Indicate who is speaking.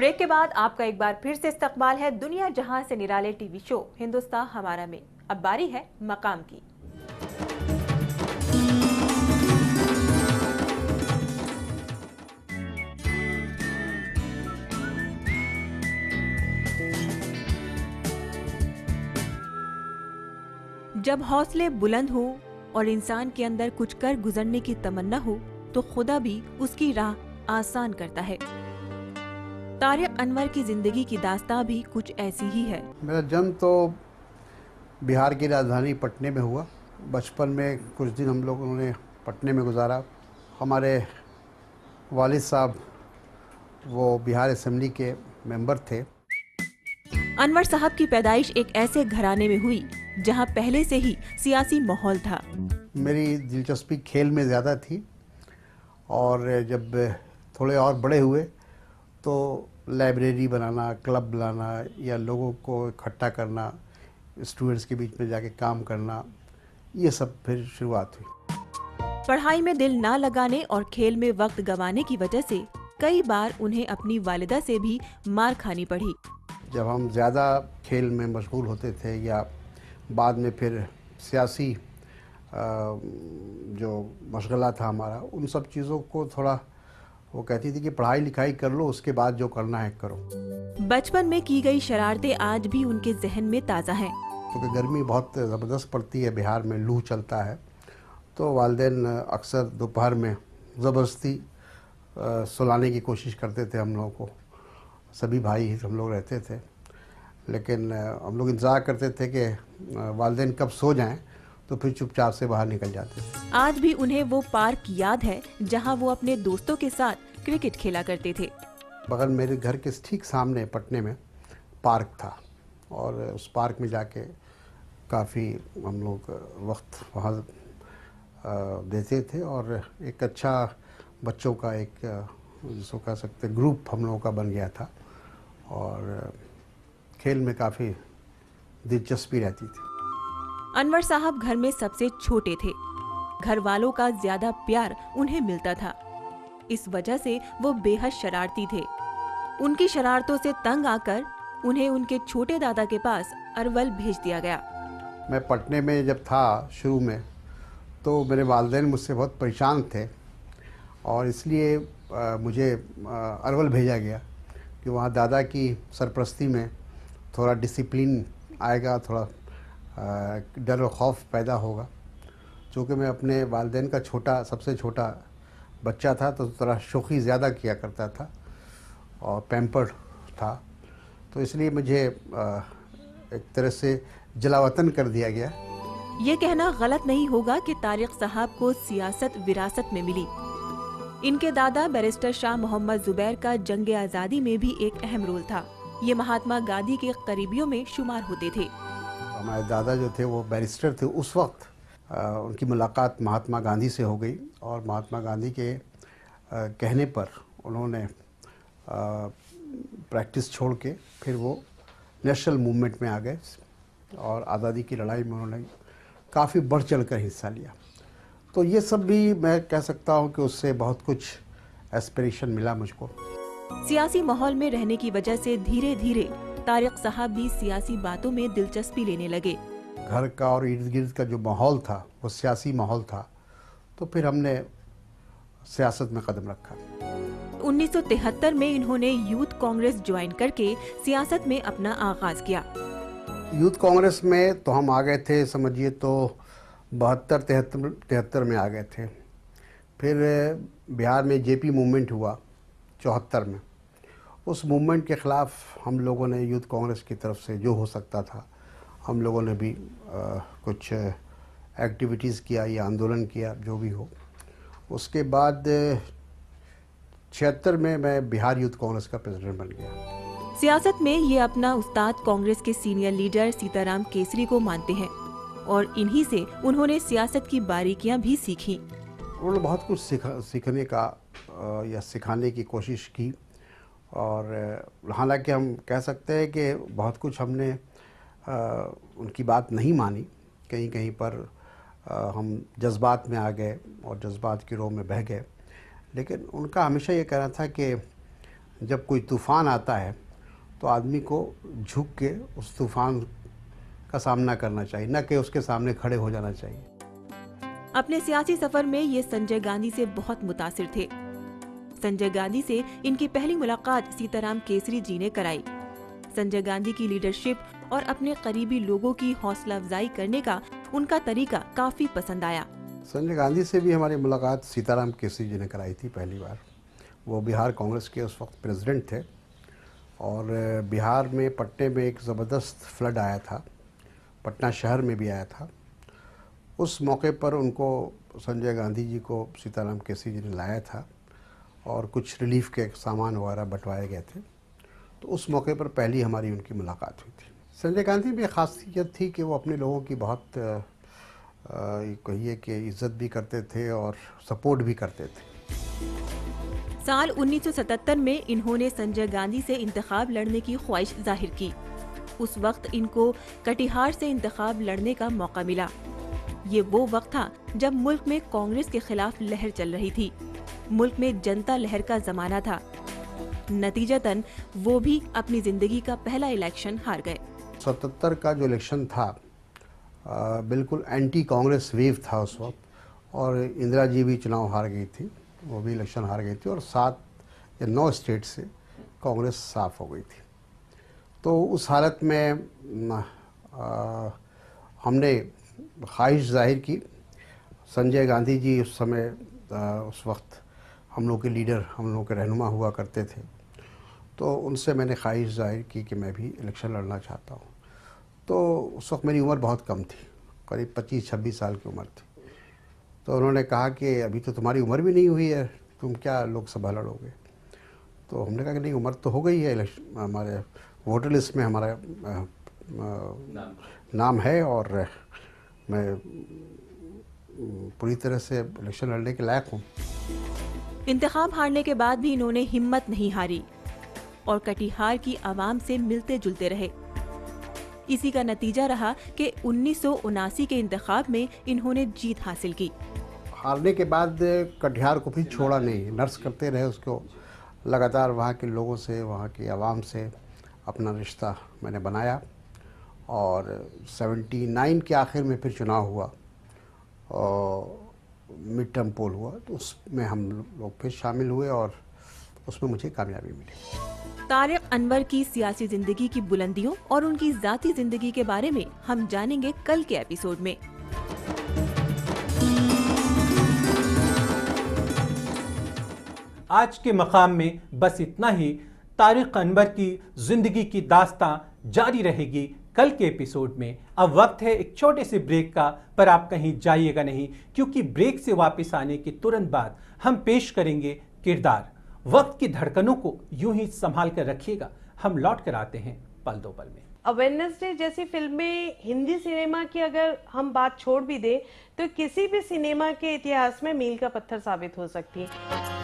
Speaker 1: Break के बाद आपका एक बार फिर से इस्तकबाल है दुनिया जहां से निराले टीवी शो हिंदुस्तान हमारा में। अब बारी है मकाम की। जब हौसले बुलंद हो और इंसान के अंदर कुछ कर गुजरने की तमन्ना हो तो खुदा भी उसकी राह आसान करता है। तारिक अनवर की जिंदगी की दास्तां भी कुछ ऐसी ही है।
Speaker 2: मेरा जन्म तो बिहार की राजधानी पटने में हुआ। बचपन में कुछ दिन हम लोगों ने पटने में गुजारा। हमारे वालिद साहब वो बिहार असेंबली के मेंबर थे।
Speaker 1: अनवर साहब की पैदाइश एक ऐसे घराने में हुई जहां पहले से ही सियासी माहौल था।
Speaker 2: मेरी दिलचस्पी खेल में ज़्यादा थी और जब थोड़े और बड़े हुए तो लाइब्रेरी बनाना, क्लब बनाना या लोगों को इकट्ठा करना, स्टूडेंट्स के बीच में जाके काम करना, ये सब फिर शुरुआत हुई।
Speaker 1: पढ़ाई में दिल ना लगाने और खेल में वक्त गंवाने की वजह से कई बार उन्हें अपनी वालिदा से भी मार खानी पड़ी।
Speaker 2: जब हम ज़्यादा खेल में मशगूल होते थे या बाद में फिर सियासी जो मशगला था हमारा, उन सब चीज़ों को थोड़ा वो कहती थी कि पढ़ाई लिखाई कर लो, उसके बाद जो करना है करो।
Speaker 1: बचपन में की गई शरारतें आज भी उनके जहन में ताज़ा हैं।
Speaker 2: क्योंकि गर्मी बहुत ज़बरदस्त पड़ती है बिहार में, लू चलता है, तो वालिदैन अक्सर दोपहर में ज़बरदस्ती सुलाने की कोशिश करते थे हम लोगों को। सभी भाई हम लोग रहते थे, लेकिन हम लोग इंतज़ार करते थे कि वालिदैन कब सो जाएं, तो फिर चुपचाप से बाहर निकल जाते थे।
Speaker 1: आज भी उन्हें वो पार्क याद है जहां वो अपने दोस्तों के साथ क्रिकेट खेला करते थे।
Speaker 2: बगल मेरे घर के ठीक सामने पटने में पार्क था और उस पार्क में जाके काफ़ी हम लोग वक्त वहाँ देते थे और एक अच्छा बच्चों का एक जिसको कह सकते ग्रुप हम लोगों का बन गया था और खेल में काफ़ी दिलचस्पी रहती थी।
Speaker 1: अनवर साहब घर में सबसे छोटे थे। घर वालों का ज्यादा प्यार उन्हें मिलता था। इस वजह से वो बेहद शरारती थे। उनकी शरारतों से तंग आकर उन्हें उनके छोटे दादा के पास अरवल भेज दिया गया।
Speaker 2: मैं पटने में जब था शुरू में, तो मेरे वालिदैन मुझसे बहुत परेशान थे और इसलिए मुझे अरवल भेजा गया कि वहाँ दादा की सरपरस्ती में थोड़ा डिसिप्लिन आएगा, थोड़ा डर और खौफ पैदा होगा। चूँकि मैं अपने वालिदैन का सबसे छोटा बच्चा था, तो थोड़ा शौक़ी ज़्यादा किया करता था और पैम्पर्ड था, तो इसलिए मुझे एक तरह से जलावतन कर दिया गया।
Speaker 1: ये कहना गलत नहीं होगा कि तारिक साहब को सियासत विरासत में मिली। इनके दादा बैरिस्टर शाह मोहम्मद जुबैर का जंग आज़ादी में भी एक अहम रोल था। ये महात्मा गांधी के करीबियों में शुमार होते थे।
Speaker 2: हमारे दादा जो थे वो बैरिस्टर थे। उस वक्त उनकी मुलाकात महात्मा गांधी से हो गई और महात्मा गांधी के कहने पर उन्होंने प्रैक्टिस छोड़ के फिर वो नेशनल मूवमेंट में आ गए और आज़ादी की लड़ाई में उन्होंने काफ़ी बढ़ चढ़ कर हिस्सा लिया। तो ये सब भी मैं कह सकता हूँ कि उससे बहुत कुछ एस्पिरेशन मिला मुझको।
Speaker 1: सियासी माहौल में रहने की वजह से धीरे धीरे तारिक साहब भी सियासी बातों में दिलचस्पी लेने लगे।
Speaker 2: घर का और इर्द गिर्द का जो माहौल था वो सियासी माहौल था, तो फिर हमने सियासत में कदम रखा।
Speaker 1: 1973 में इन्होंने यूथ कांग्रेस ज्वाइन करके सियासत में अपना आगाज किया।
Speaker 2: यूथ कांग्रेस में तो हम आ गए थे, समझिए तो 72-73 में आ गए थे। फिर बिहार में जेपी मूवमेंट हुआ 74 में। उस मूवमेंट के ख़िलाफ़ हम लोगों ने यूथ कांग्रेस की तरफ से जो हो सकता था हम लोगों ने भी कुछ एक्टिविटीज़ किया या आंदोलन किया, जो भी हो। उसके बाद 76 में मैं बिहार यूथ कांग्रेस का प्रेसिडेंट बन गया।
Speaker 1: सियासत में ये अपना उस्ताद कांग्रेस के सीनियर लीडर सीताराम केसरी को मानते हैं और इन्हीं से उन्होंने सियासत की बारीकियां भी सीखी।
Speaker 2: उन्होंने बहुत कुछ सीखने का या सिखाने की कोशिश की और हालांकि हम कह सकते हैं कि बहुत कुछ हमने उनकी बात नहीं मानी। कहीं कहीं पर हम जज्बात में आ गए और जज्बात की रोह में बह गए, लेकिन उनका हमेशा ये कहना था कि जब कोई तूफ़ान आता है तो आदमी को झुक के उस तूफ़ान का सामना करना चाहिए, न कि उसके सामने खड़े हो जाना चाहिए।
Speaker 1: अपने सियासी सफर में ये संजय गांधी से बहुत मुतासिर थे। संजय गांधी से इनकी पहली मुलाकात सीताराम केसरी जी ने कराई। संजय गांधी की लीडरशिप और अपने करीबी लोगों की हौसला अफजाई करने का उनका तरीका काफी पसंद आया।
Speaker 2: संजय गांधी से भी हमारी मुलाकात सीताराम केसरी जी ने कराई थी पहली बार। वो बिहार कांग्रेस के उस वक्त प्रेसिडेंट थे और बिहार में पटने में एक ज़बरदस्त फ्लड आया था, पटना शहर में भी आया था। उस मौके पर उनको संजय गांधी जी को सीताराम केसरी जी ने लाया था और कुछ रिलीफ के सामान वगैरह बंटवाए गए थे। तो उस मौके पर पहली हमारी उनकी मुलाकात हुई थी। संजय गांधी में खासियत थी कि वो अपने लोगों की बहुत कहिए कि इज्जत भी करते थे और सपोर्ट भी करते थे।
Speaker 1: साल 1977 में इन्होंने संजय गांधी से इंतखाब लड़ने की ख्वाहिश जाहिर की। उस वक्त इनको कटिहार से इंतखाब लड़ने का मौका मिला। ये वो वक्त था जब मुल्क में कांग्रेस के खिलाफ लहर चल रही थी। मुल्क में जनता लहर का जमाना था। नतीजतन वो भी अपनी जिंदगी का पहला इलेक्शन हार गए।
Speaker 2: 77 का जो इलेक्शन था बिल्कुल एंटी कांग्रेस वेव था उस वक्त और इंदिरा जी भी चुनाव हार गई थी, वो भी इलेक्शन हार गई थी और 7 या 9 स्टेट से कांग्रेस साफ हो गई थी। तो उस हालत में हमने ख्वाहिश जाहिर की। संजय गांधी जी उस समय उस वक्त हम लोग के लीडर, हम लोग के रहनुमा हुआ करते थे। तो उनसे मैंने ख्वाहिश जाहिर की कि मैं भी इलेक्शन लड़ना चाहता हूँ। तो उस वक्त मेरी उम्र बहुत कम थी, करीब 25-26 साल की उम्र थी। तो उन्होंने कहा कि अभी तो तुम्हारी उम्र भी नहीं हुई है, तुम क्या लोकसभा लड़ोगे। तो हमने कहा कि नहीं, उम्र तो हो गई है, हमारे वोटर लिस्ट में हमारा नाम है और मैं पूरी तरह से इलेक्शन लड़ने के लायक हूँ।
Speaker 1: इंतखाब हारने के बाद भी इन्होंने हिम्मत नहीं हारी और कटिहार की आवाम से मिलते जुलते रहे। इसी का नतीजा रहा कि 1979 के इंतखाब में इन्होंने जीत हासिल की।
Speaker 2: हारने के बाद कटिहार को भी छोड़ा नहीं, नर्स करते रहे उसको। लगातार वहाँ के लोगों से, वहाँ की आवाम से अपना रिश्ता मैंने बनाया और 79 के आखिर में फिर चुनाव हुआ और मिड टर्म पोल हुआ, तो उसमें हम लोग फिर शामिल हुए और उसमें मुझे कामयाबी मिली।
Speaker 1: तारिक अनवर की सियासी जिंदगी की बुलंदियों और उनकी जाती जिंदगी के बारे में हम जानेंगे कल के एपिसोड में।
Speaker 3: आज के मकाम में बस इतना ही। तारिक अनवर की जिंदगी की दास्तां जारी रहेगी कल के एपिसोड में। अब वक्त है एक छोटे से ब्रेक का, पर आप कहीं जाइएगा नहीं, क्योंकि ब्रेक से वापस आने के तुरंत बाद हम पेश करेंगे किरदार। वक्त की धड़कनों को यूं ही संभाल कर रखिएगा। हम लौट कर आते हैं पल दो पल में।
Speaker 4: वेडनेसडे जैसी फिल्में हिंदी सिनेमा की अगर हम बात छोड़ भी दें तो किसी भी सिनेमा के इतिहास में मील का पत्थर साबित हो सकती है।